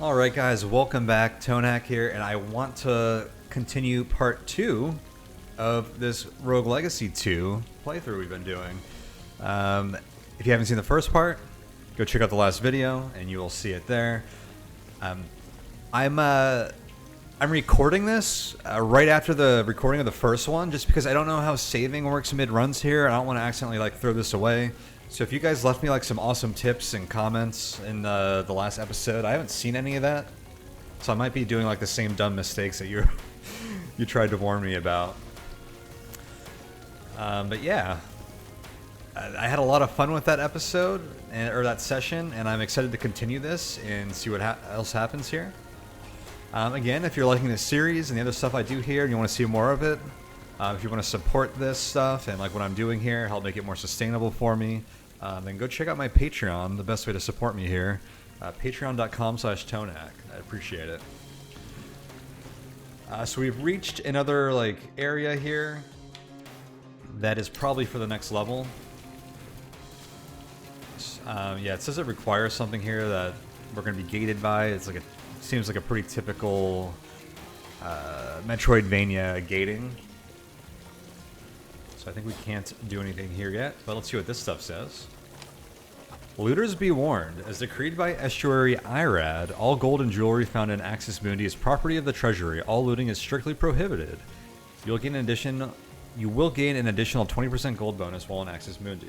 Alright guys, welcome back. Tonehack here, and I want to continue part 2 of this Rogue Legacy 2 playthrough we've been doing. If you haven't seen the first part, go check out the last video and you will see it there. I'm recording this right after the recording of the first one, just because I don't know how saving works mid-runs here. I don't want to accidentally throw this away. So if you guys left me some awesome tips and comments in the last episode, I haven't seen any of that. So I might be doing the same dumb mistakes that you tried to warn me about. But yeah, I had a lot of fun with that episode, or that session, and I'm excited to continue this and see what else happens here. Again, if you're liking this series and the other stuff I do here and you want to see more of it, if you want to support this stuff and what I'm doing here, help make it more sustainable for me, then go check out my Patreon, the best way to support me here. Patreon.com/Tonehack. I appreciate it. So we've reached another area here that is probably for the next level. Yeah, it says it requires something here that we're going to be gated by. It's seems like a pretty typical Metroidvania gating. So I think we can't do anything here yet, but let's see what this stuff says. Looters be warned, as decreed by Estuary Irad, all gold and jewelry found in Axis Mundi is property of the treasury. All looting is strictly prohibited. You will gain an additional 20% gold bonus while in Axis Mundi.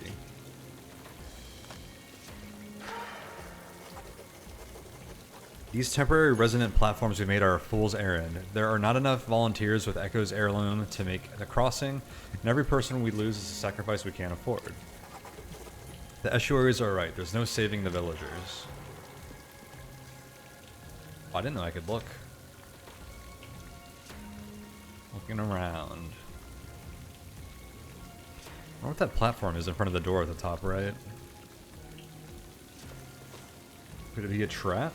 These temporary resonant platforms we made are a fool's errand. There are not enough volunteers with Echo's Heirloom to make the crossing, and every person we lose is a sacrifice we can't afford. The estuaries are right, there's no saving the villagers. Oh, I didn't know I could look. Looking around. I wonder what that platform is in front of the door at the top right. Could it be a trap?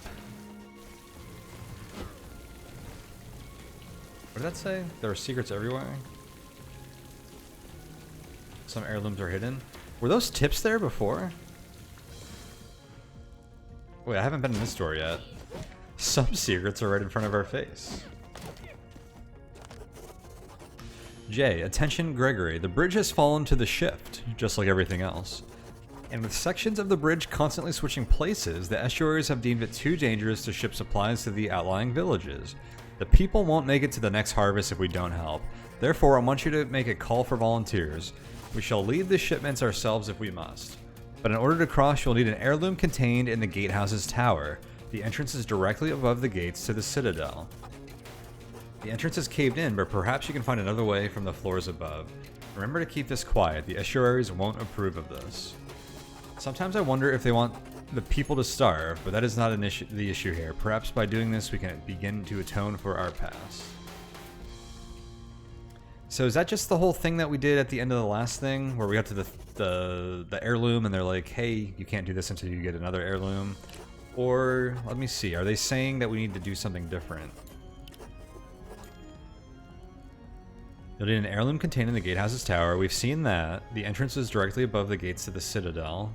What did that say? There are secrets everywhere? Some heirlooms are hidden. Were those tips there before? Wait, I haven't been in this door yet. Some secrets are right in front of our face. J. Attention Gregory. The bridge has fallen to the shift, just like everything else. And with sections of the bridge constantly switching places, the estuaries have deemed it too dangerous to ship supplies to the outlying villages. The people won't make it to the next harvest if we don't help. Therefore, I want you to make a call for volunteers. We shall lead the shipments ourselves if we must. But in order to cross, you'll need an heirloom contained in the gatehouse's tower. The entrance is directly above the gates to the citadel. The entrance is caved in, but perhaps you can find another way from the floors above. Remember to keep this quiet. The estuaries won't approve of this. Sometimes I wonder if they want the people to starve, but that is not the issue here. Perhaps by doing this, we can begin to atone for our past. So is that just the whole thing that we did at the end of the last thing, where we got to the heirloom and they're like, hey, you can't do this until you get another heirloom? Or, let me see, are they saying that we need to do something different? You'll need an heirloom contained in the gatehouse's tower. We've seen that. The entrance is directly above the gates to the citadel.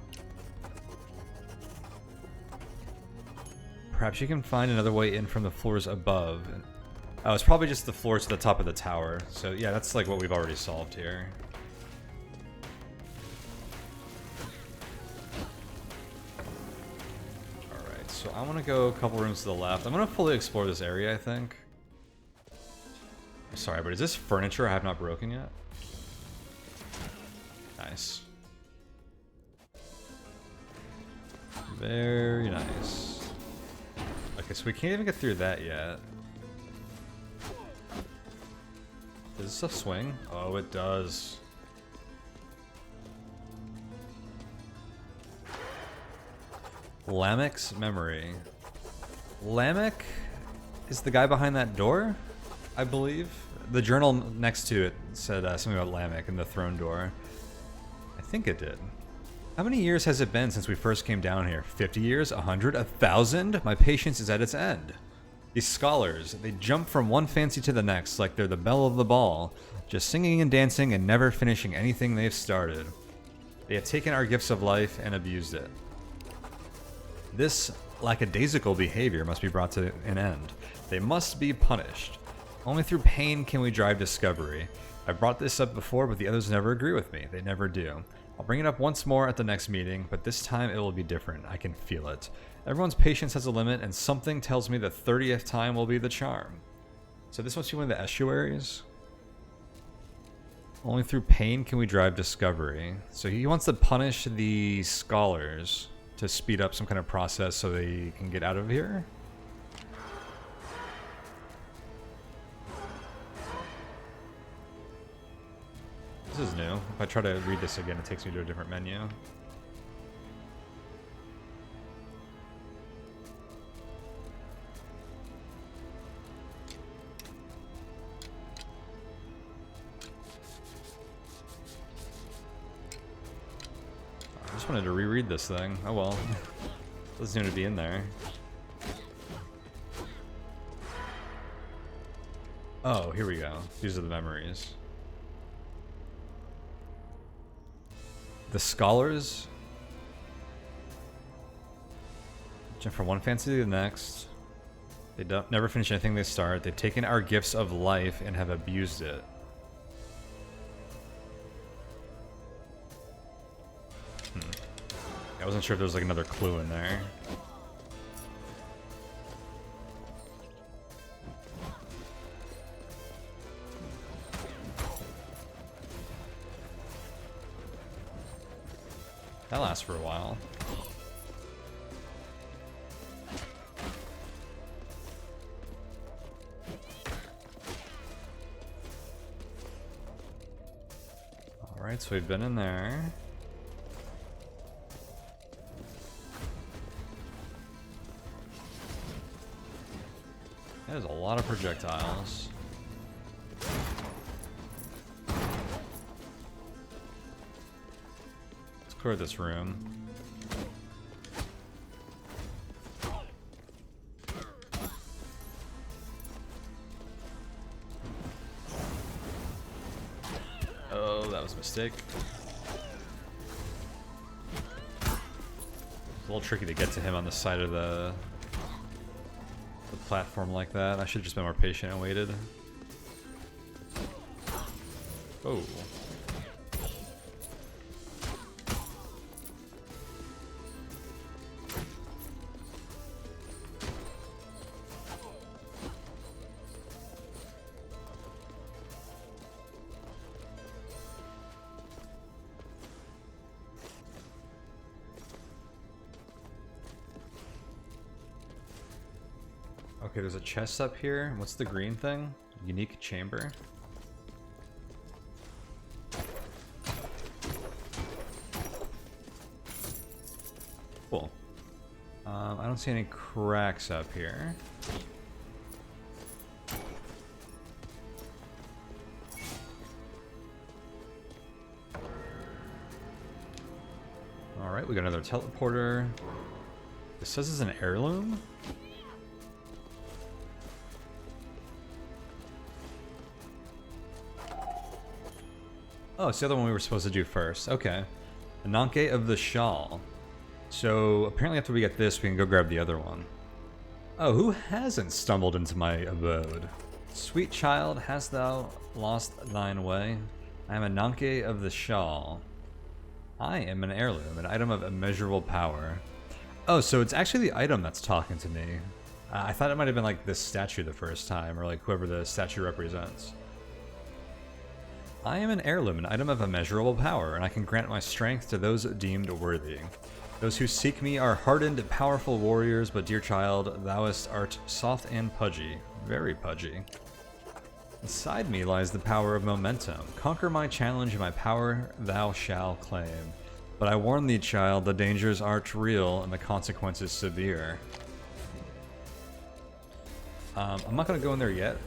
Perhaps you can find another way in from the floors above. Oh, it's probably just the floor to the top of the tower. So yeah, that's what we've already solved here. Alright, so I want to go a couple rooms to the left. I'm going to fully explore this area, I think. Sorry, but is this furniture I have not broken yet? Nice. Very nice. Okay, so we can't even get through that yet. Does this stuff swing? Oh, it does. Lamech's memory. Lamech is the guy behind that door, I believe. The journal next to it said something about Lamech and the throne door. I think it did. How many years has it been since we first came down here? 50 years? 100? 1,000? My patience is at its end. These scholars, they jump from one fancy to the next like they're the belle of the ball, just singing and dancing and never finishing anything they've started. They have taken our gifts of life and abused it. This lackadaisical behavior must be brought to an end. They must be punished. Only through pain can we drive discovery. I've brought this up before, but the others never agree with me. They never do. I'll bring it up once more at the next meeting, but this time it will be different. I can feel it. Everyone's patience has a limit, and something tells me the 30th time will be the charm. So this must be one of the estuaries. Only through pain can we drive discovery. So he wants to punish the scholars to speed up some kind of process so they can get out of here. This is new. If I try to read this again, it takes me to a different menu. I just wanted to reread this thing. Oh well. Doesn't need to be in there. Oh, here we go. These are the memories. The scholars jump from one fancy to the next. They don't never finish anything they start. They've taken our gifts of life and have abused it. I wasn't sure if there was like another clue in there. That lasts for a while. Alright, so we've been in there. There's a lot of projectiles. Let's clear this room. Oh, that was a mistake. It's a little tricky to get to him on the side of the platform like that. I should have just been more patient and waited. Oh. Okay, there's a chest up here. What's the green thing? Unique chamber. Cool. I don't see any cracks up here. Alright, we got another teleporter. This says it's an heirloom? Oh, it's the other one we were supposed to do first. Okay. The Nanke of the Shawl. So, apparently after we get this, we can go grab the other one. Oh, who hasn't stumbled into my abode? Sweet child, hast thou lost thine way? I am a Nanke of the Shawl. I am an heirloom, an item of immeasurable power. Oh, so it's actually the item that's talking to me. I thought it might have been like this statue the first time, or like whoever the statue represents. I am an heirloom, an item of immeasurable power, and I can grant my strength to those deemed worthy. Those who seek me are hardened, powerful warriors, but dear child, thou art soft and pudgy. Very pudgy. Inside me lies the power of momentum. Conquer my challenge and my power thou shalt claim. But I warn thee, child, the dangers are real and the consequences severe. I'm not going to go in there yet.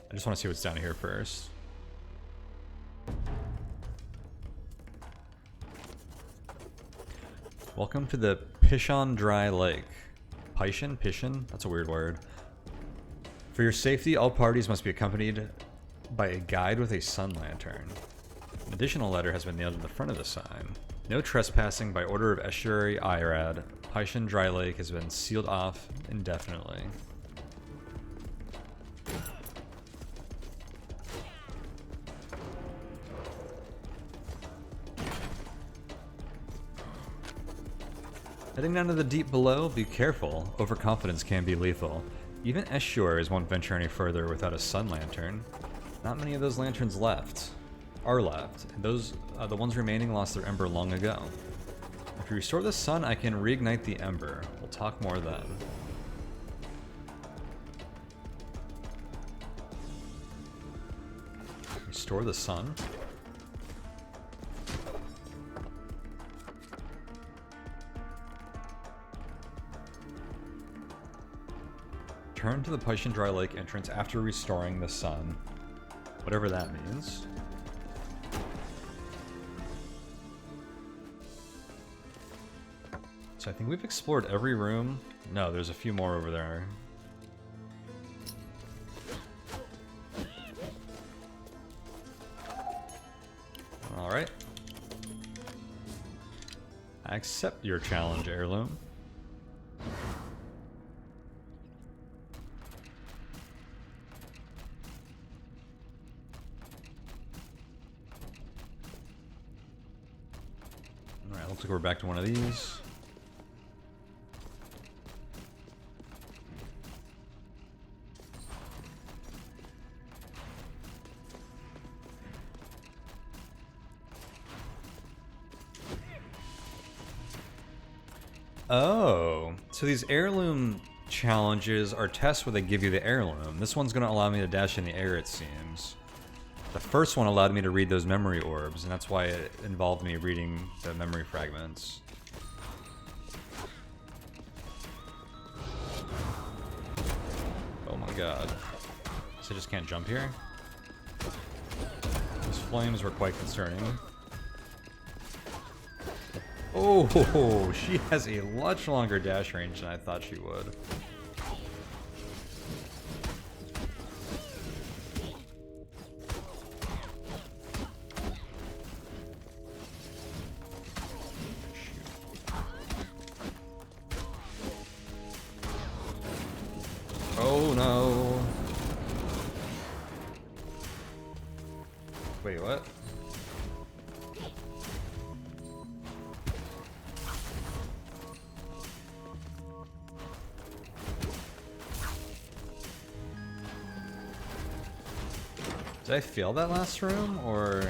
I just want to see what's down here first. Welcome to the Pishon Dry Lake. Pishon? That's a weird word. For your safety, all parties must be accompanied by a guide with a sun lantern. An additional letter has been nailed in the front of the sign. No trespassing by order of Estuary Irad. Paishan Dry Lake has been sealed off indefinitely. Heading down to the deep below, be careful. Overconfidence can be lethal. Even estuaries won't venture any further without a sun lantern. Not many of those lanterns are left, and those, the ones remaining lost their ember long ago. If you restore the sun, I can reignite the ember. We'll talk more then. Restore the sun? Return to the Paishan Dry Lake entrance after restoring the sun. Whatever that means. So I think we've explored every room. No, there's a few more over there. Alright. I accept your challenge, Heirloom. Looks like we're back to one of these. Oh, so these heirloom challenges are tests where they give you the heirloom. This one's going to allow me to dash in the air, it seems. The first one allowed me to read those memory orbs, and that's why it involved me reading the memory fragments. Oh my god. So I just can't jump here? Those flames were quite concerning. Oh, she has a much longer dash range than I thought she would. Oh no. Wait, what? Did I fail that last room, or...?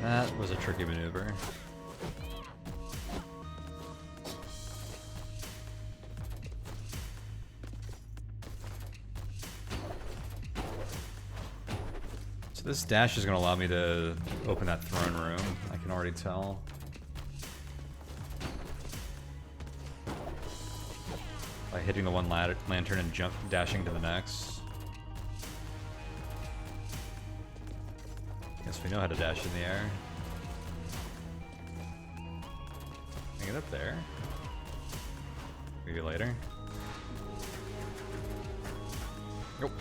That was a tricky maneuver. So this dash is going to allow me to open that throne room, I can already tell. By hitting the one lantern and dashing to the next. Guess we know how to dash in the air. Can I get up there? Maybe later. Nope.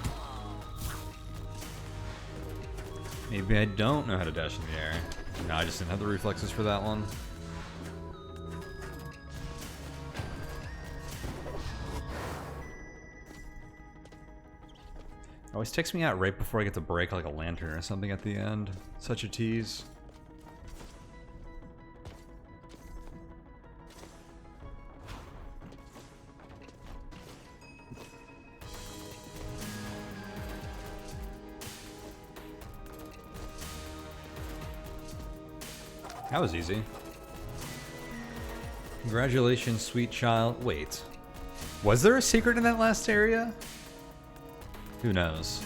Maybe I don't know how to dash in the air. No, I just didn't have the reflexes for that one. It always takes me out right before I get to break like a lantern or something at the end. Such a tease. That was easy. Congratulations, sweet child. Wait. Was there a secret in that last area? Who knows?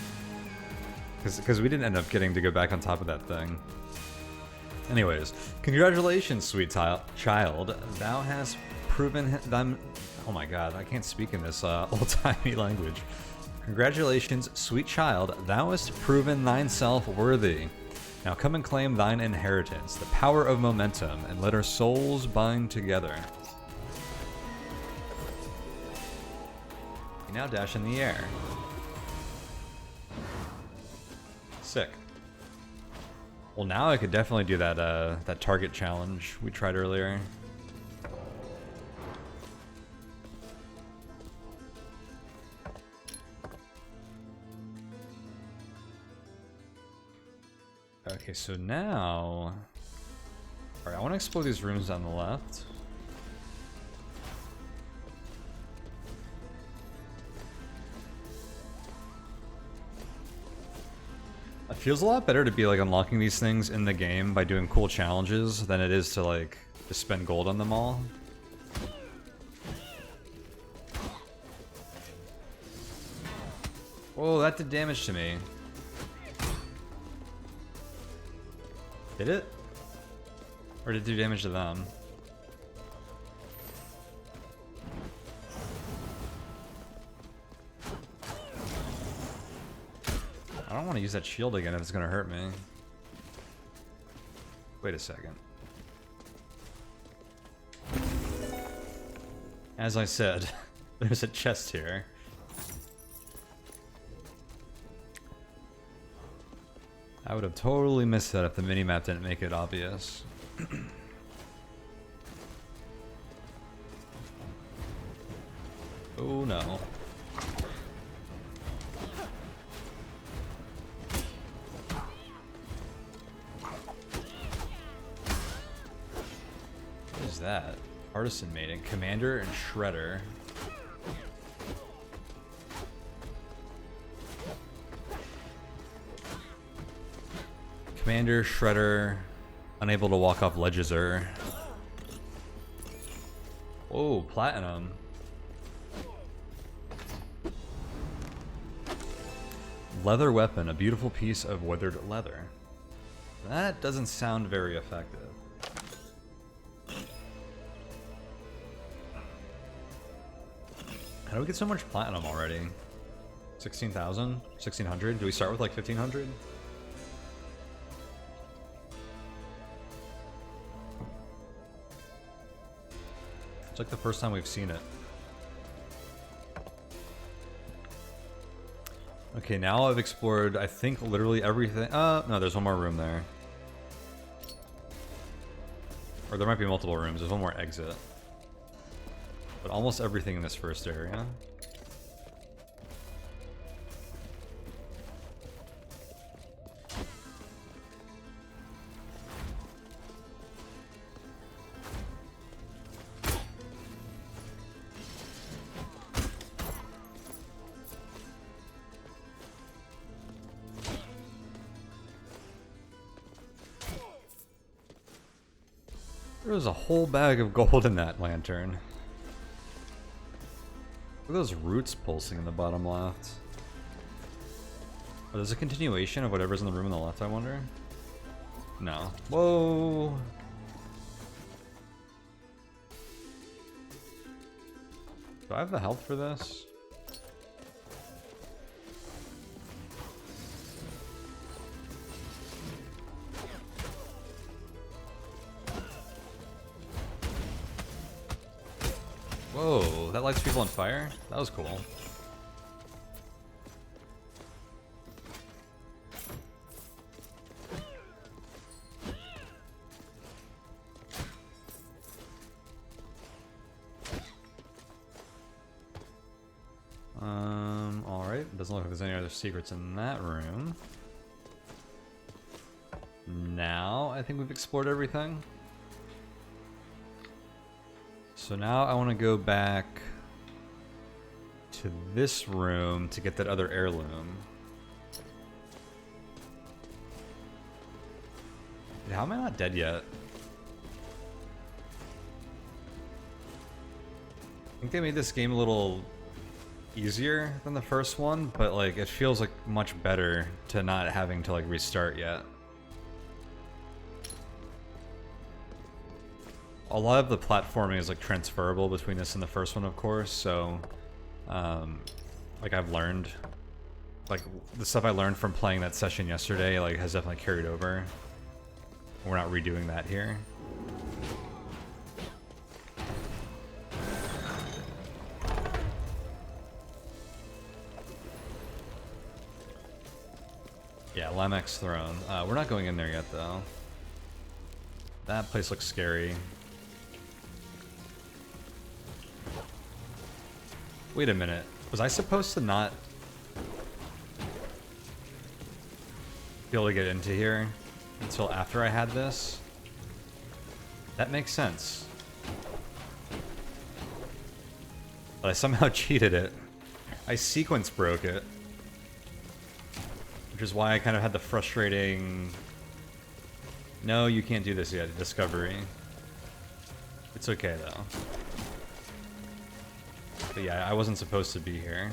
Because we didn't end up getting to go back on top of that thing. Anyways, congratulations, sweet child. Thou hast proven them. Oh my god, I can't speak in this old-timey language. Congratulations, sweet child, thou hast proven thyself worthy. Now come and claim thine inheritance, the power of momentum, and let our souls bind together. You now dash in the air. Sick. Well, now I could definitely do that that target challenge we tried earlier. Okay, so now... Alright, I want to explore these rooms on the left. It feels a lot better to be like unlocking these things in the game by doing cool challenges than it is to like just spend gold on them all. Whoa, that did damage to me. Did it? Or did it do damage to them? I don't want to use that shield again if it's going to hurt me. Wait a second. As I said, there's a chest here. I would have totally missed that if the minimap didn't make it obvious. Oh no. What is that? Artisan Maiden, Commander, and Shredder. Commander, Shredder, unable to walk off ledges or... Whoa, platinum. Leather weapon, a beautiful piece of weathered leather. That doesn't sound very effective. How do we get so much platinum already? 16,000? 1,600? Do we start with like 1,500? It's like the first time we've seen it. Okay, now I've explored, I think, literally everything. No, there's one more room there. Or there might be multiple rooms. There's one more exit. But almost everything in this first area. There was a whole bag of gold in that lantern. Look at those roots pulsing in the bottom left. Oh, there's a continuation of whatever's in the room on the left, I wonder? No. Whoa! Do I have the health for this? Whoa, that lights people on fire? That was cool. Alright, doesn't look like there's any other secrets in that room. Now, I think we've explored everything. So now I want to go back to this room to get that other heirloom. How am I not dead yet? I think they made this game a little easier than the first one, but like it feels like much better to not having to like restart yet. a lot of the platforming is like transferable between this and the first one, of course. So, like I've learned, like the stuff I learned from playing that session yesterday, like has definitely carried over. We're not redoing that here. Yeah, Lamech's Throne. We're not going in there yet, though. That place looks scary. Wait a minute. Was I supposed to not be able to get into here until after I had this? That makes sense. But I somehow cheated it. I sequence broke it. Which is why I kind of had the frustrating... No, you can't do this yet, discovery. It's okay, though. But yeah, I wasn't supposed to be here.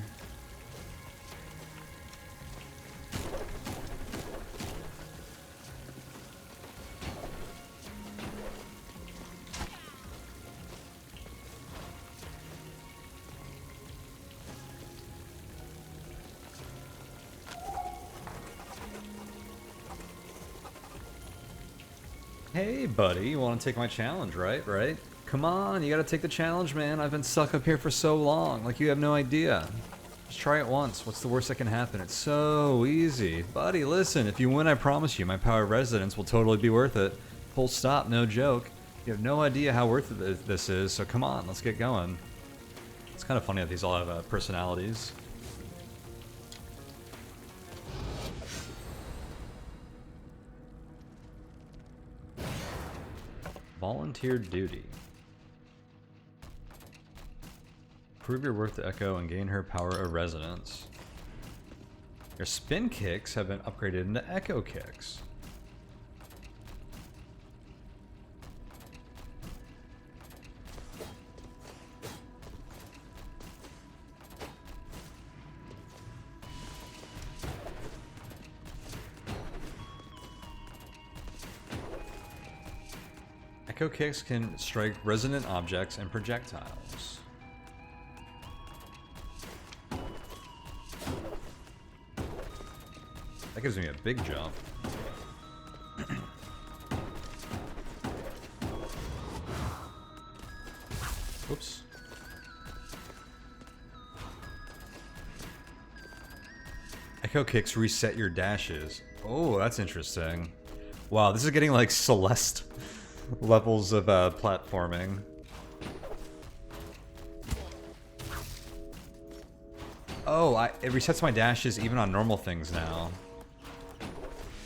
Hey, buddy, you want to take my challenge, right? Come on, you gotta take the challenge, man. I've been stuck up here for so long, like you have no idea. Just try it once. What's the worst that can happen? It's so easy. Buddy, listen, if you win, I promise you, my power residence will totally be worth it. Full stop, no joke. You have no idea how worth it this is, so come on, let's get going. It's kind of funny that these all have personalities. Volunteer duty. Prove your worth to Echo and gain her power of resonance. Your spin kicks have been upgraded into Echo kicks. Echo kicks can strike resonant objects and projectiles. That gives me a big jump. Whoops. Echo kicks reset your dashes. Oh, that's interesting. Wow, this is getting like Celeste levels of platforming. Oh, it resets my dashes even on normal things now.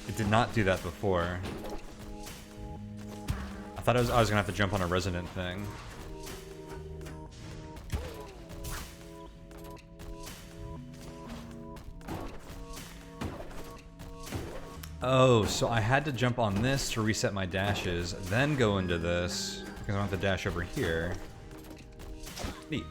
It did not do that before. I thought I was gonna have to jump on a resonant thing. Oh, so I had to jump on this to reset my dashes, then go into this, because I don't have to dash over here. Neat.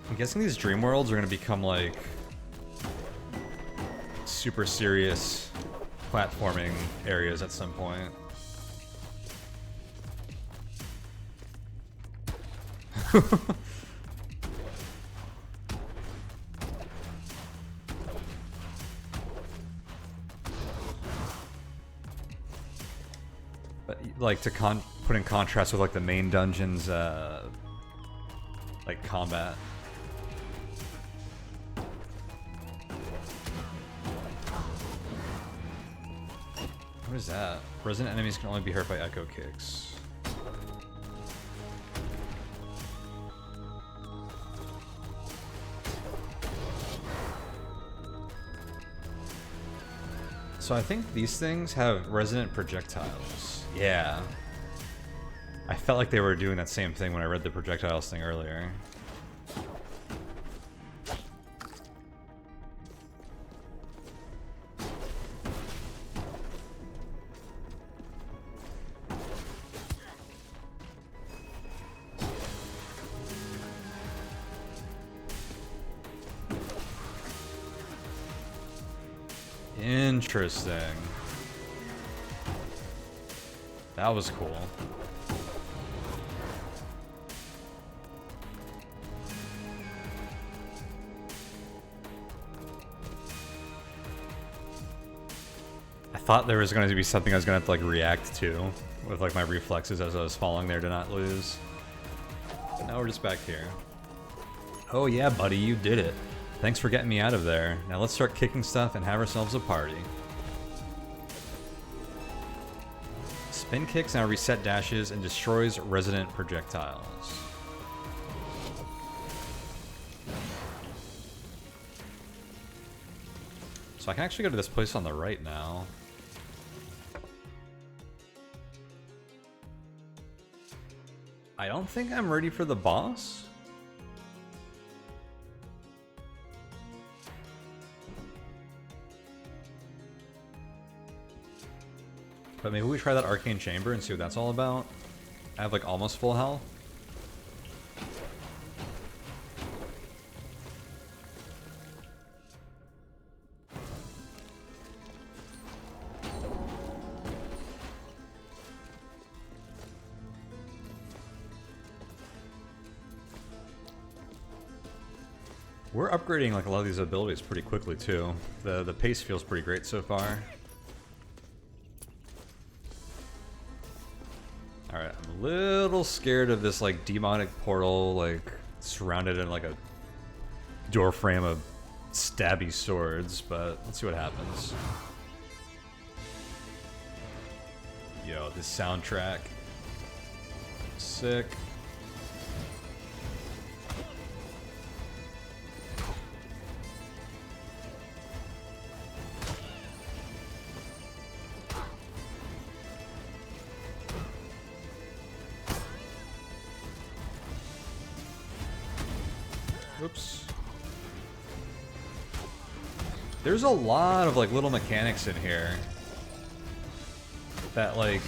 I'm guessing these dream worlds are going to become like super serious platforming areas at some point. But like to put in contrast with like the main dungeon's like combat. What is that? Resonant enemies can only be hurt by echo kicks. So I think these things have resonant projectiles. Yeah. I felt like they were doing that same thing when I read the projectiles thing earlier. Interesting. That was cool. I thought there was going to be something I was going to have to like react to with like my reflexes as I was falling there to not lose. But now we're just back here. Oh yeah, buddy, you did it. Thanks for getting me out of there. Now let's start kicking stuff and have ourselves a party. Spin kicks now reset dashes and destroys resident projectiles. So I can actually go to this place on the right now. I don't think I'm ready for the boss. But maybe we try that arcane chamber and see what that's all about. I have like almost full health. We're upgrading like a lot of these abilities pretty quickly too. The pace feels pretty great so far. Alright, I'm a little scared of this like demonic portal like surrounded in like a door frame of stabby swords, but let's see what happens. Yo, this soundtrack. Sick. Oops. There's a lot of like little mechanics in here that like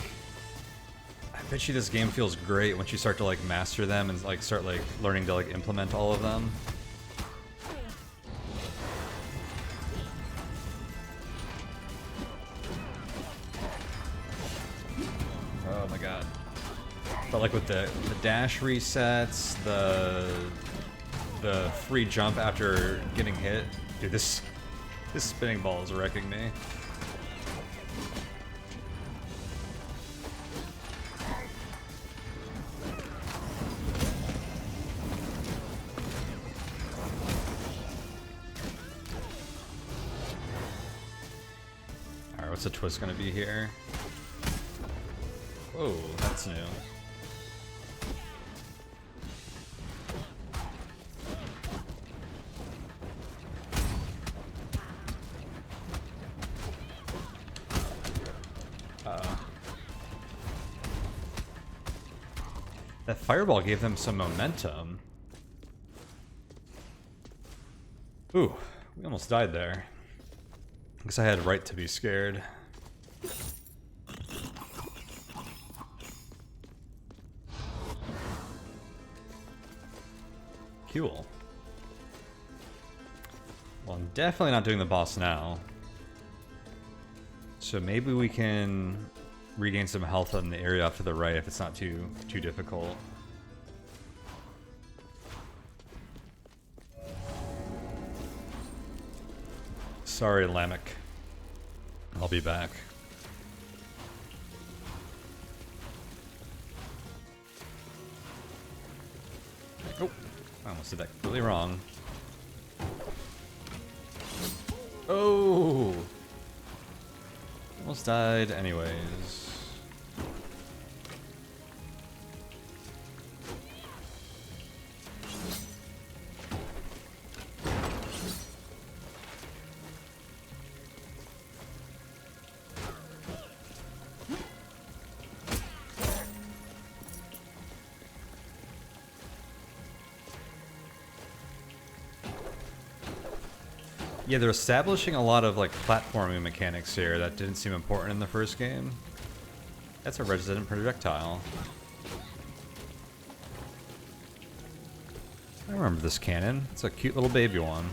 I bet you this game feels great once you start to like master them and like start like learning to like implement all of them. Oh my god. But like with the dash resets, the free jump after getting hit. Dude, this spinning ball is wrecking me. Alright, what's the twist gonna be here? Whoa, that's new. That fireball gave them some momentum. Ooh, we almost died there. I guess I had right to be scared. Cool. Well, I'm definitely not doing the boss now. So maybe we can regain some health in the area off to the right if it's not too difficult. Sorry, Lamech. I'll be back. Oh, I almost did that really wrong. Oh! Almost died anyways. Yeah, they're establishing a lot of like platforming mechanics here that didn't seem important in the first game. That's a resident projectile. I remember this cannon. It's a cute little baby one.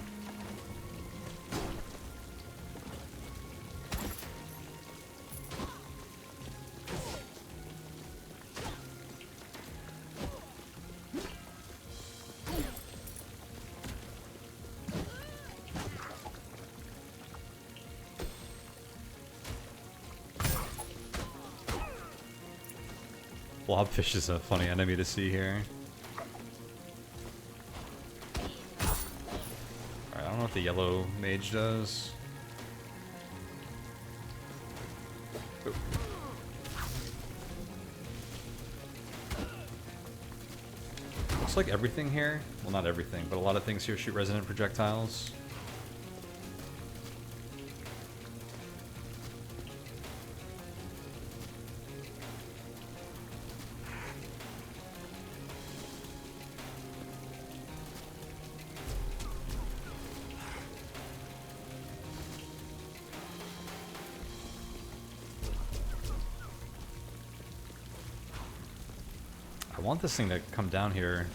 Blobfish is a funny enemy to see here. Alright, I don't know what the yellow mage does. Oop. Looks like everything here, well not everything, but a lot of things here shoot resonant projectiles. I want this thing to come down here,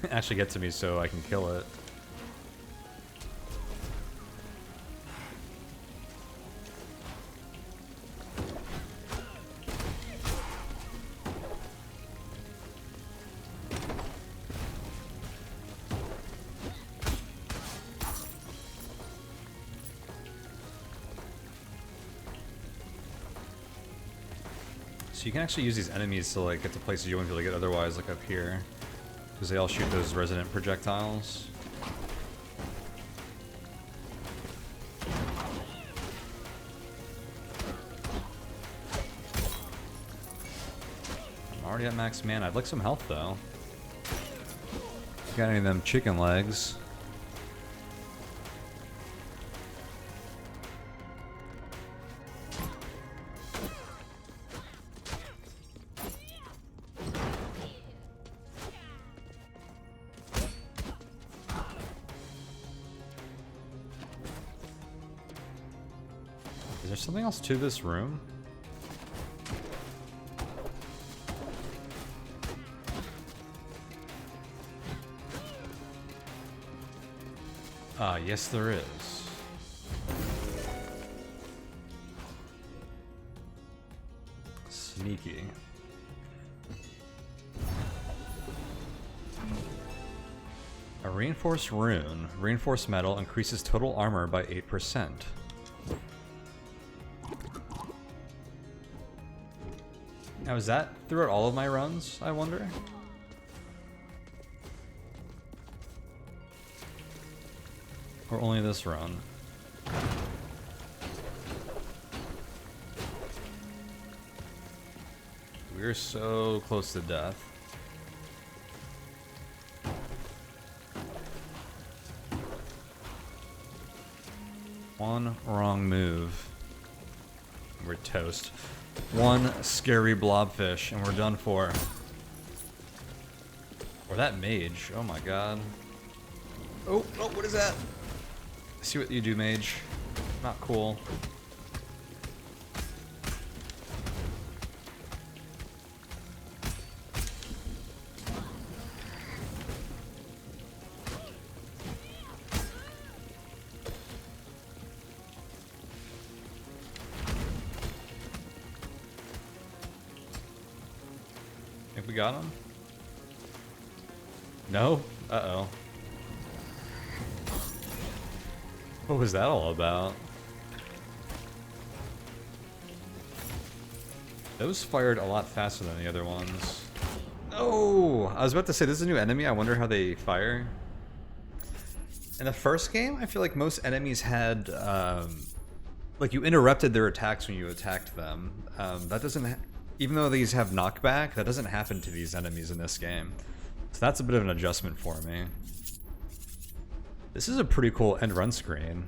actually get to me so I can kill it. So you can actually use these enemies to like get to places you wouldn't be able to get otherwise, like up here, because they all shoot those resonant projectiles. I'm already at max mana. I'd like some health though. Got any of them chicken legs? Is there something else to this room? Ah, yes there is. Sneaky. A reinforced rune, reinforced metal, increases total armor by 8%. Now is that throughout all of my runs, I wonder? Or only this run? We're so close to death. One wrong move. We're toast. One scary blobfish and we're done for. Or that mage. Oh my god. Oh, what is that? See what you do, mage. Not cool. Think we got him? No? Uh-oh. What was that all about? Those fired a lot faster than the other ones. Oh! I was about to say, this is a new enemy. I wonder how they fire. In the first game, I feel like most enemies had, like you interrupted their attacks when you attacked them. That doesn't, even though these have knockback, that doesn't happen to these enemies in this game. So that's a bit of an adjustment for me. This is a pretty cool end run screen.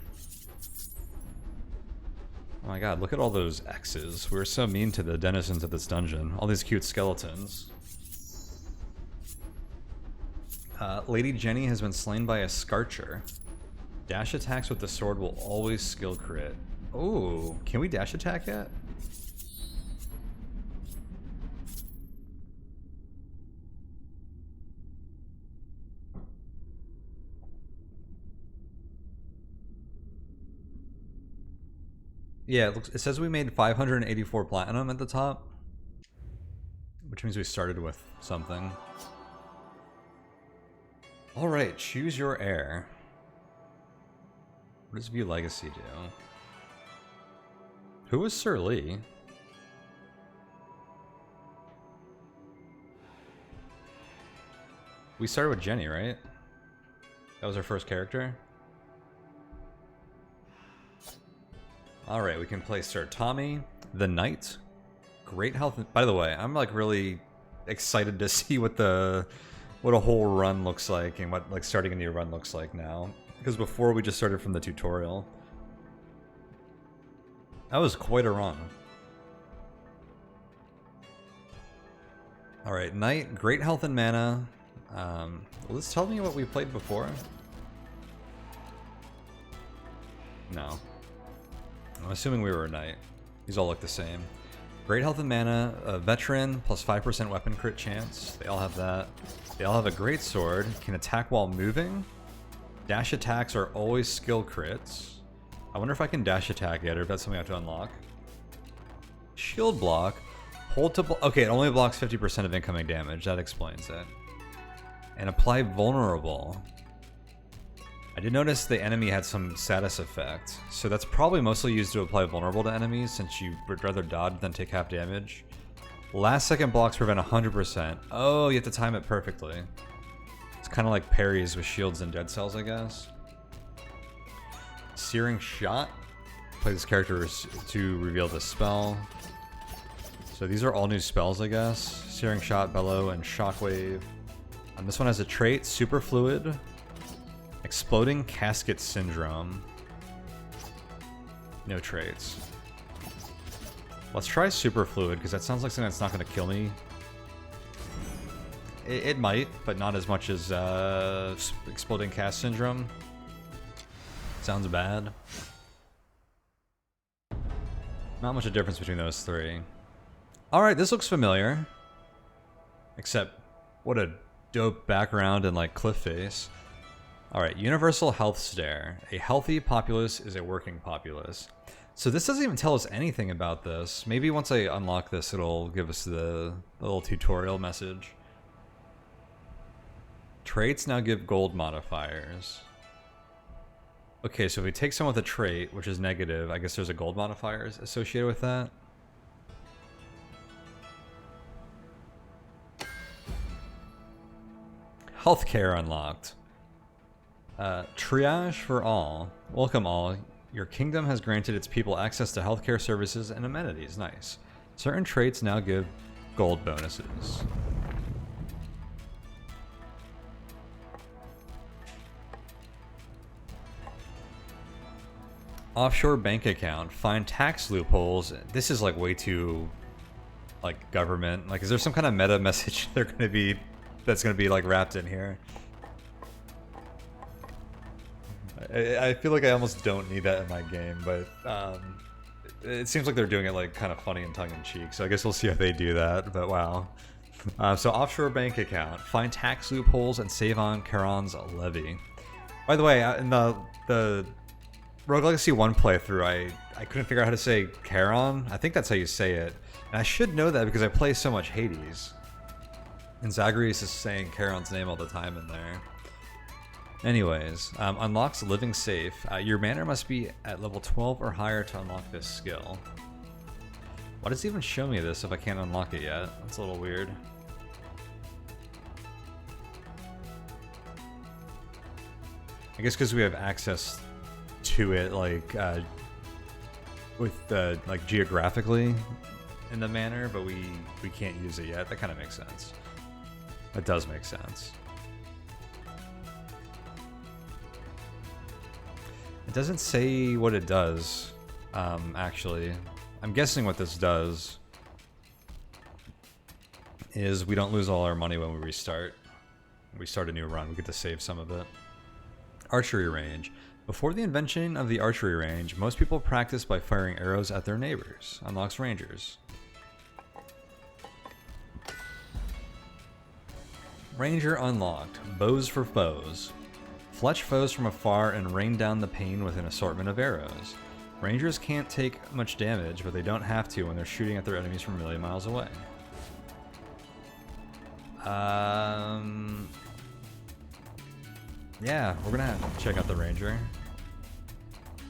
Oh my god, look at all those X's. We were so mean to the denizens of this dungeon. All these cute skeletons. Lady Jenny has been slain by a Scarcher. Dash attacks with the sword will always skill crit. Oh, can we dash attack yet? Yeah, it says we made 584 platinum at the top, which means we started with something. All right, choose your heir. What does View Legacy do? Who is Sir Lee? We started with Jenny, right? That was our first character. Alright, we can play Sir Tommy, the Knight. Great health. By the way, I'm like really excited to see what a whole run looks like and what like starting a new run looks like now. Because before we just started from the tutorial. That was quite a run. Alright, Knight, great health and mana. Let's tell me what we played before. No. I'm assuming we were a Knight. These all look the same. Great health and mana, a veteran, plus 5% weapon crit chance. They all have that. They all have a great sword, can attack while moving. Dash attacks are always skill crits. I wonder if I can dash attack yet, or if that's something I have to unlock. Shield block. Hold to okay, it only blocks 50% of incoming damage. That explains it. And apply vulnerable. I did notice the enemy had some status effect, so that's probably mostly used to apply vulnerable to enemies since you would rather dodge than take half damage. Last second blocks prevent 100%. Oh, you have to time it perfectly. It's kind of like parries with shields and dead cells, I guess. Searing Shot. Play this character to reveal the spell. So these are all new spells, I guess. Searing Shot, Bellow, and Shockwave. This one has a trait, Super Fluid. Exploding Casket Syndrome. No traits. Let's try Super Fluid, because that sounds like something that's not going to kill me. It might, but not as much as Exploding Cast Syndrome. Sounds bad. Not much of a difference between those three. Alright, this looks familiar. Except, what a dope background and like cliff face. Alright, Universal Health Stare. A healthy populace is a working populace. So this doesn't even tell us anything about this. Maybe once I unlock this, it'll give us the little tutorial message. Traits now give gold modifiers. Okay, so if we take someone with a trait, which is negative, I guess there's a gold modifier associated with that. Healthcare unlocked. Triage for all. Welcome all. Your kingdom has granted its people access to healthcare services and amenities. Nice. Certain traits now give gold bonuses. Offshore bank account. Find tax loopholes. This is like way too like government. Like, is there some kind of meta message that's gonna be like wrapped in here? I feel like I almost don't need that in my game, but it seems like they're doing it like kind of funny and tongue-in-cheek, so I guess we'll see if they do that, but wow. So offshore bank account. Find tax loopholes and save on Charon's levy. By the way, in the Rogue Legacy 1 playthrough, I couldn't figure out how to say Charon. I think that's how you say it. And I should know that because I play so much Hades. And Zagreus is saying Charon's name all the time in there. Anyways, unlocks Living Safe. Your mana must be at level 12 or higher to unlock this skill. Why does it even show me this if I can't unlock it yet? That's a little weird. I guess because we have access to it, like, like geographically in the manner, but we can't use it yet. That kind of makes sense. That does make sense. It doesn't say what it does, actually. I'm guessing what this does is we don't lose all our money when we restart. We start a new run, we get to save some of it. Archery Range. Before the invention of the archery range, most people practiced by firing arrows at their neighbors. Unlocks Rangers. Ranger unlocked. Bows for foes. Fletch foes from afar and rain down the pain with an assortment of arrows. Rangers can't take much damage, but they don't have to when they're shooting at their enemies from a million miles away. Yeah, we're gonna have to check out the Ranger.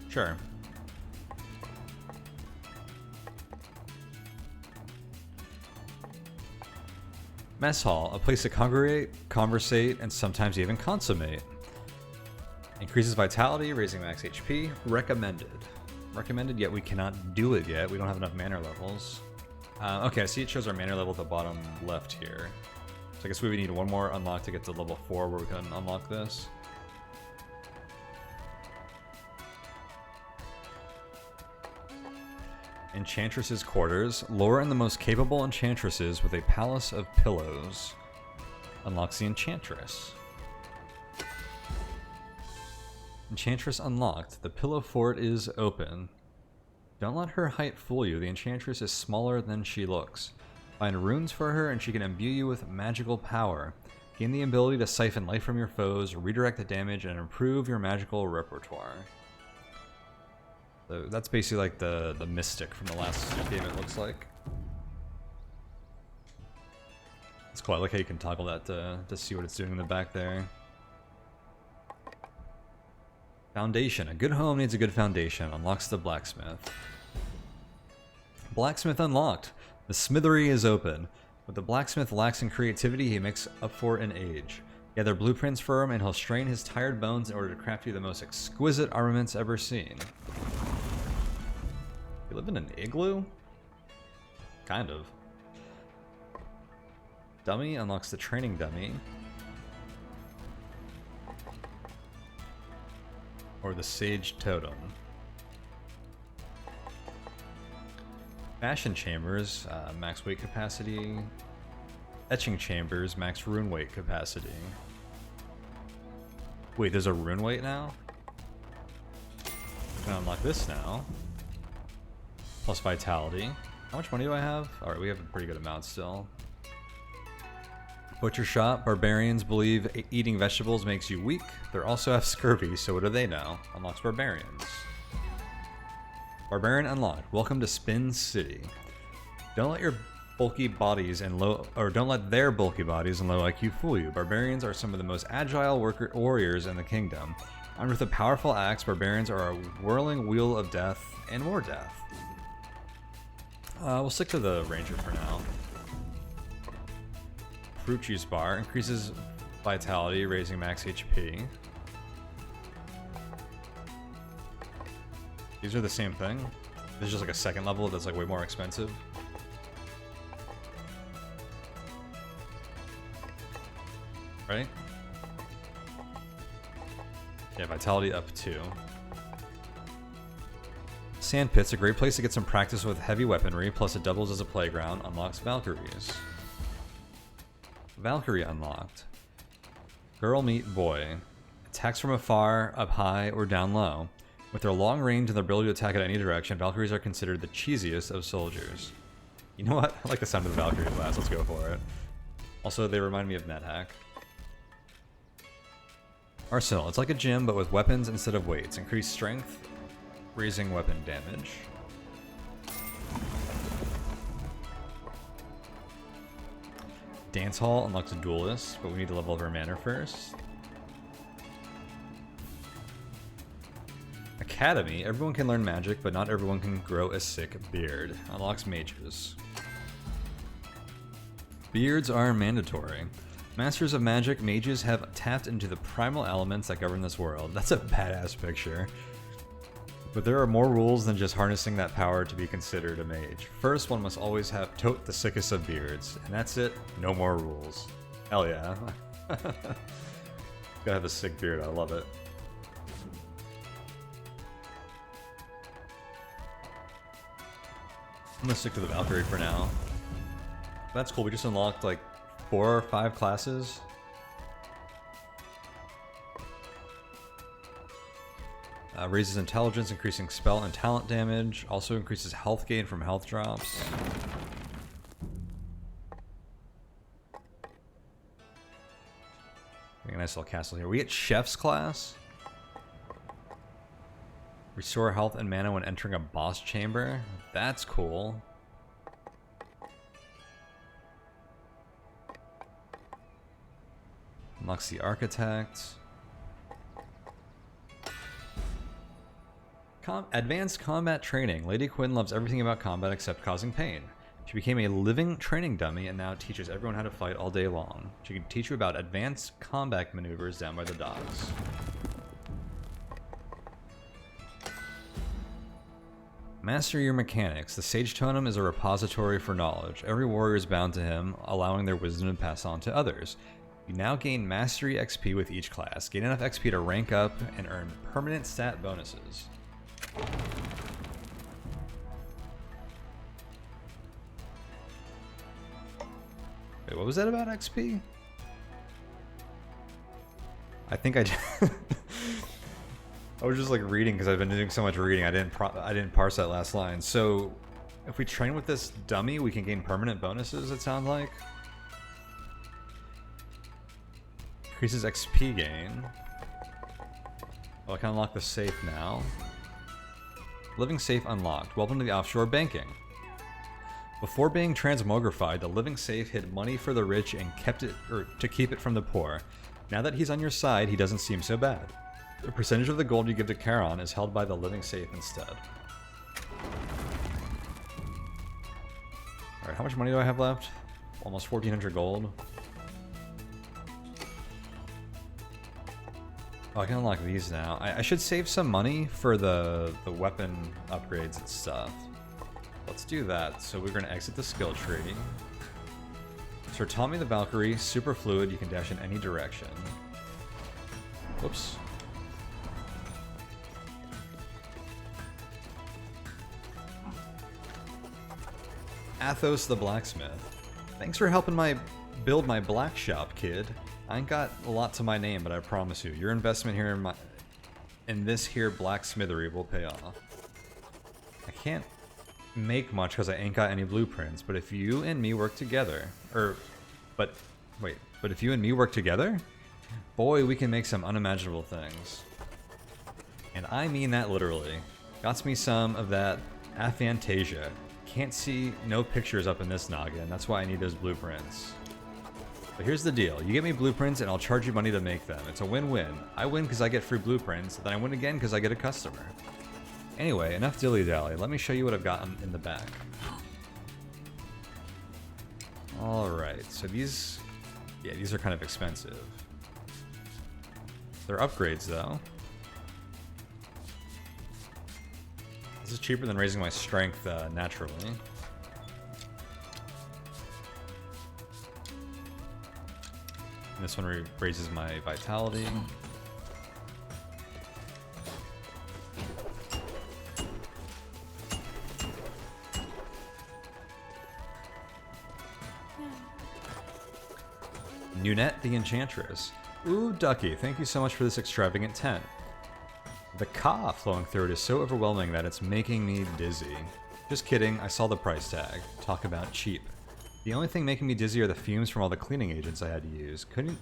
Sure. Mess hall, a place to congregate, conversate, and sometimes even consummate. Increases vitality, raising max HP. Recommended. Recommended, yet we cannot do it yet. We don't have enough manner levels. Okay, I see it shows our manner level at the bottom left here. So I guess we would need one more unlock to get to level 4 where we can unlock this. Enchantress's quarters. Lure in the most capable enchantresses with a palace of pillows. Unlocks the enchantress. Enchantress unlocked. The pillow fort is open. Don't let her height fool you. The enchantress is smaller than she looks. Find runes for her and she can imbue you with magical power. Gain the ability to siphon life from your foes, redirect the damage, and improve your magical repertoire. So that's basically like the mystic from the last game, it looks like. It's cool. I like how you can toggle that to see what it's doing in the back there. Foundation. A good home needs a good foundation. Unlocks the blacksmith. Blacksmith unlocked. The smithery is open. What the blacksmith lacks in creativity, he makes up for in age. Gather blueprints for him, and he'll strain his tired bones in order to craft you the most exquisite armaments ever seen. You live in an igloo? Kind of. Dummy unlocks the training dummy. Or the sage totem. Fashion chambers, max weight capacity. Etching chambers, max rune weight capacity. Wait, there's a rune weight now? I can unlock this now. Plus vitality. How much money do I have? Alright, we have a pretty good amount still. Butcher shop. Barbarians believe eating vegetables makes you weak. They also have scurvy, so what do they know? Unlocks barbarians. Barbarian unlocked. Welcome to Spin City. Don't let your bulky bodies and don't let their bulky bodies and low IQ fool you. Barbarians are some of the most agile warriors in the kingdom. Armed with a powerful axe, barbarians are a whirling wheel of death and more death. We'll stick to the ranger for now. Fruit juice bar increases vitality, raising max HP. These are the same thing. This is just like a second level that's like way more expensive. Right? Yeah, vitality up 2. Sand pit's a great place to get some practice with heavy weaponry, plus it doubles as a playground. Unlocks Valkyries. Valkyrie unlocked. Girl meet boy. Attacks from afar, up high, or down low. With their long range and their ability to attack at any direction, Valkyries are considered the cheesiest of soldiers. You know what? I like the sound of the Valkyrie class. Let's go for it. Also, they remind me of NetHack. Arsenal. It's like a gym, but with weapons instead of weights. Increased strength, raising weapon damage. Dance Hall unlocks a duelist, but we need to level up our mana first. Academy. Everyone can learn magic, but not everyone can grow a sick beard. Unlocks mages. Beards are mandatory. Masters of magic, mages have tapped into the primal elements that govern this world. That's a badass picture. But there are more rules than just harnessing that power to be considered a mage. First, one must always have tote the sickest of beards. And that's it. No more rules. Hell yeah. Gotta have a sick beard. I love it. I'm gonna stick to the Valkyrie for now. That's cool. We just unlocked like 4 or 5 classes. Raises intelligence, increasing spell and talent damage. Also increases health gain from health drops. Make a nice little castle here. We get Chef's class. Restore health and mana when entering a boss chamber. That's cool. Unlocks the Architect. Advanced combat training. Lady Quinn loves everything about combat except causing pain. She became a living training dummy and now teaches everyone how to fight all day long. She can teach you about advanced combat maneuvers down by the docks. Master your mechanics. The Sage Totem is a repository for knowledge. Every warrior is bound to him, allowing their wisdom to pass on to others. You now gain Mastery XP with each class. Gain enough XP to rank up and earn permanent stat bonuses. Wait, what was that about XP? I think I I was just like reading because I've been doing so much reading. I didn't parse that last line. So, if we train with this dummy, we can gain permanent bonuses. It sounds like increases XP gain. Oh, I can unlock the safe now. Living safe unlocked. Welcome to the offshore banking. Before being transmogrified, the living safe hid money for the rich and kept it, or to keep it from the poor. Now that he's on your side, he doesn't seem so bad. The percentage of the gold you give to Charon is held by the living safe instead. Alright, how much money do I have left? Almost 1,400 gold. Oh, I can unlock these now. I should save some money for the weapon upgrades and stuff. Let's do that. So we're going to exit the skill tree. Sir Tommy the Valkyrie, super fluid, you can dash in any direction. Whoops. Athos the Blacksmith. Thanks for helping build my black shop, kid. I ain't got a lot to my name, but I promise you, your investment here in this here blacksmithery will pay off. I can't make much because I ain't got any blueprints, but if you and me work together, but if you and me work together, boy, we can make some unimaginable things. And I mean that literally. Got me some of that aphantasia. Can't see no pictures up in this noggin, that's why I need those blueprints. But here's the deal, you get me blueprints and I'll charge you money to make them. It's a win-win. I win because I get free blueprints, then I win again because I get a customer. Anyway, enough dilly-dally, let me show you what I've got in the back. Alright, so these are kind of expensive. They're upgrades though. This is cheaper than raising my strength naturally. And this one raises my vitality. Nunette the Enchantress. Ooh, Ducky, thank you so much for this extravagant tent. The ka flowing through it is so overwhelming that it's making me dizzy. Just kidding, I saw the price tag. Talk about cheap. The only thing making me dizzy are the fumes from all the cleaning agents I had to use. Couldn't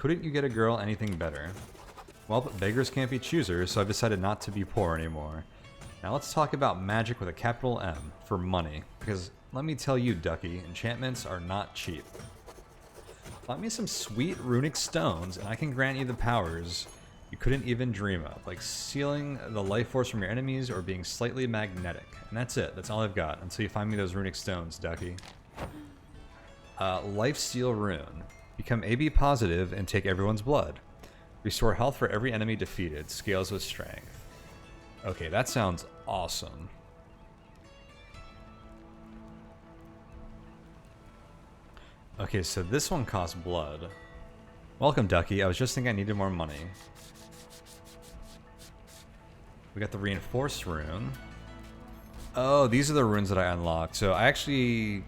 you get a girl anything better? Well, but beggars can't be choosers, so I've decided not to be poor anymore. Now let's talk about magic with a capital M, for money. Because let me tell you, Ducky, enchantments are not cheap. Find me some sweet runic stones, and I can grant you the powers you couldn't even dream of, like sealing the life force from your enemies or being slightly magnetic. And that's it. That's all I've got until you find me those runic stones, Ducky. Lifesteal Rune. Become AB positive and take everyone's blood. Restore health for every enemy defeated. Scales with strength. Okay, that sounds awesome. Okay, so this one costs blood. Welcome, Ducky. I was just thinking I needed more money. We got the Reinforced Rune. Oh, these are the runes that I unlocked. So I actually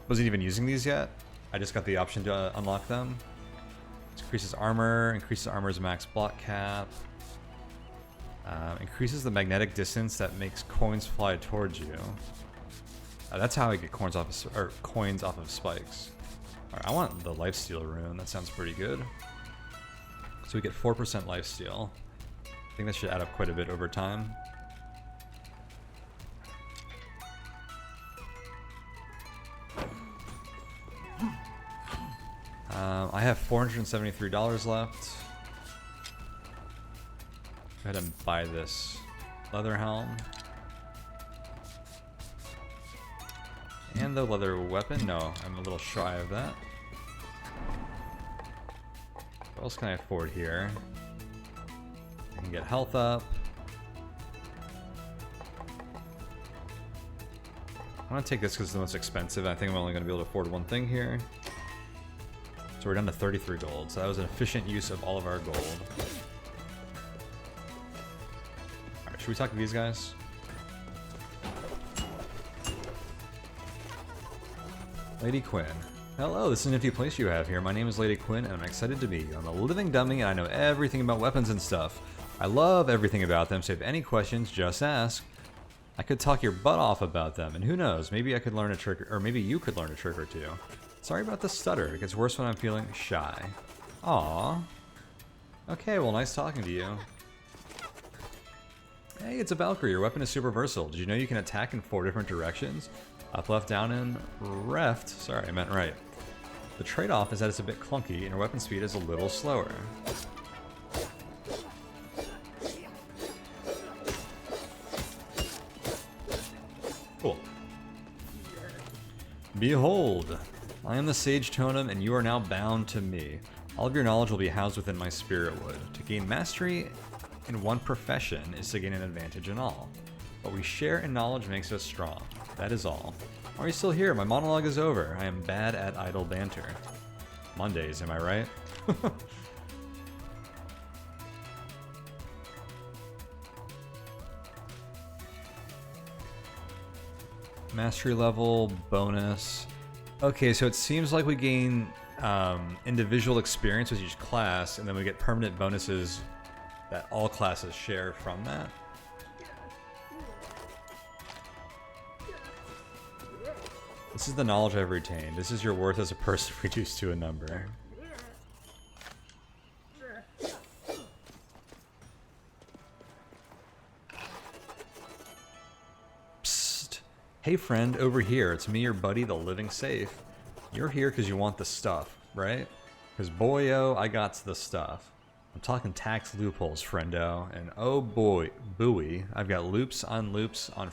wasn't even using these yet. I just got the option to unlock them. Increases armor's max block cap. Increases the magnetic distance that makes coins fly towards you. That's how I get coins off of spikes. Alright, I want the lifesteal rune. That sounds pretty good. So we get 4% lifesteal. I think that should add up quite a bit over time. I have $473 left. Go ahead and buy this leather helm. And the leather weapon. No, I'm a little shy of that. What else can I afford here? I can get health up. I'm gonna take this because it's the most expensive. I think I'm only gonna be able to afford one thing here. So we're down to 33 gold. So that was an efficient use of all of our gold. Alright, should we talk to these guys? Lady Quinn. Hello, this is an empty place you have here. My name is Lady Quinn and I'm excited to meet you. I'm a living dummy and I know everything about weapons and stuff. I love everything about them, so if you have any questions, just ask. I could talk your butt off about them, and who knows, maybe I could learn a trick, or maybe you could learn a trick or two. Sorry about the stutter, it gets worse when I'm feeling shy. Aww. Okay, well, nice talking to you. Hey, it's a Valkyrie, your weapon is super versatile. Did you know you can attack in 4 different directions? Up, left, down, and left. Sorry, I meant right. The trade-off is that it's a bit clunky, and your weapon speed is a little slower. Cool. Behold, I am the Sage Totem, and you are now bound to me. All of your knowledge will be housed within my spirit wood. To gain mastery in one profession is to gain an advantage in all. What we share in knowledge makes us strong. That is all. Are you still here? My monologue is over. I am bad at idle banter. Mondays, am I right? Mastery level, bonus. Okay, so it seems like we gain individual experience with each class, and then we get permanent bonuses that all classes share from that. This is the knowledge I've retained. This is your worth as a person reduced to a number. Psst. Hey friend, over here. It's me, your buddy, the living safe. You're here because you want the stuff, right? Because boyo, I got the stuff. I'm talking tax loopholes, friendo. And oh boy, buoy, I've got loops on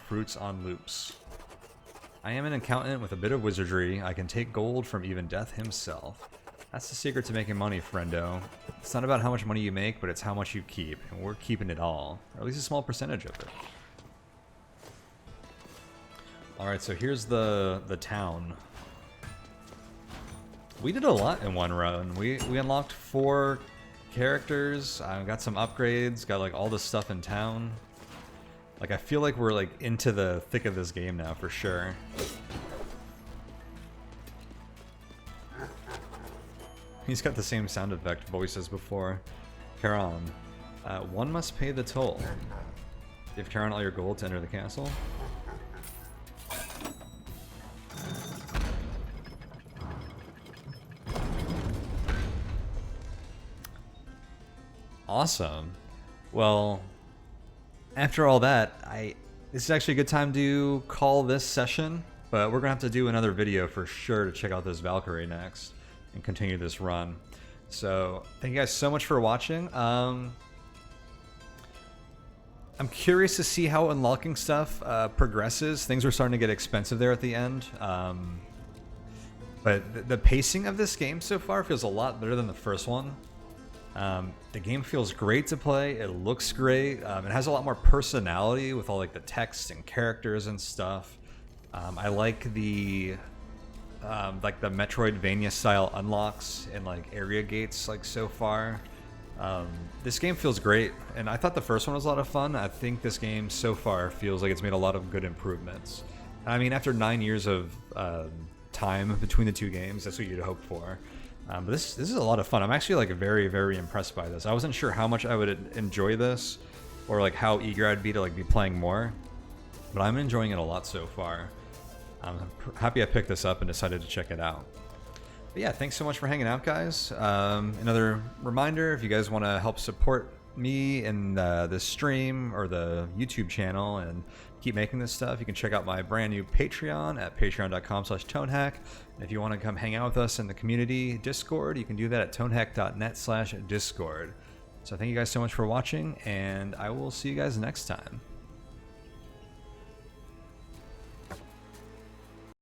fruits on loops. I am an accountant with a bit of wizardry. I can take gold from even death himself. That's the secret to making money, friendo. It's not about how much money you make, but it's how much you keep. And we're keeping it all. Or at least a small percentage of it. Alright, so here's the town. We did a lot in one run. We unlocked 4 characters. Got some upgrades. Got like all the stuff in town. Like, I feel like we're, like, into the thick of this game now, for sure. He's got the same sound effect voices before. Charon. One must pay the toll. Give Charon all your gold to enter the castle. Awesome. Well... After all that, this is actually a good time to call this session, but we're gonna have to do another video for sure to check out this Valkyrie next and continue this run. So thank you guys so much for watching. I'm curious to see how unlocking stuff progresses. Things are starting to get expensive there at the end, but the pacing of this game so far feels a lot better than the first one. The game feels great to play. It looks great. It has a lot more personality with all like the text and characters and stuff. I like the Metroidvania style unlocks and like area gates like so far. This game feels great, and I thought the first one was a lot of fun. I think this game so far feels like it's made a lot of good improvements. I mean, after 9 years of time between the 2 games, that's what you'd hope for. But this is a lot of fun. I'm actually like very, very impressed by this. I wasn't sure how much I would enjoy this, or like how eager I'd be to like be playing more, but I'm enjoying it a lot so far. I'm happy I picked this up and decided to check it out. But yeah, thanks so much for hanging out, guys. Another reminder, if you guys want to help support me in this stream or the YouTube channel and keep making this stuff, you can check out my brand new Patreon at patreon.com/Tonehack. And if you want to come hang out with us in the community Discord, you can do that at tonehack.net/Discord. So thank you guys so much for watching, and I will see you guys next time.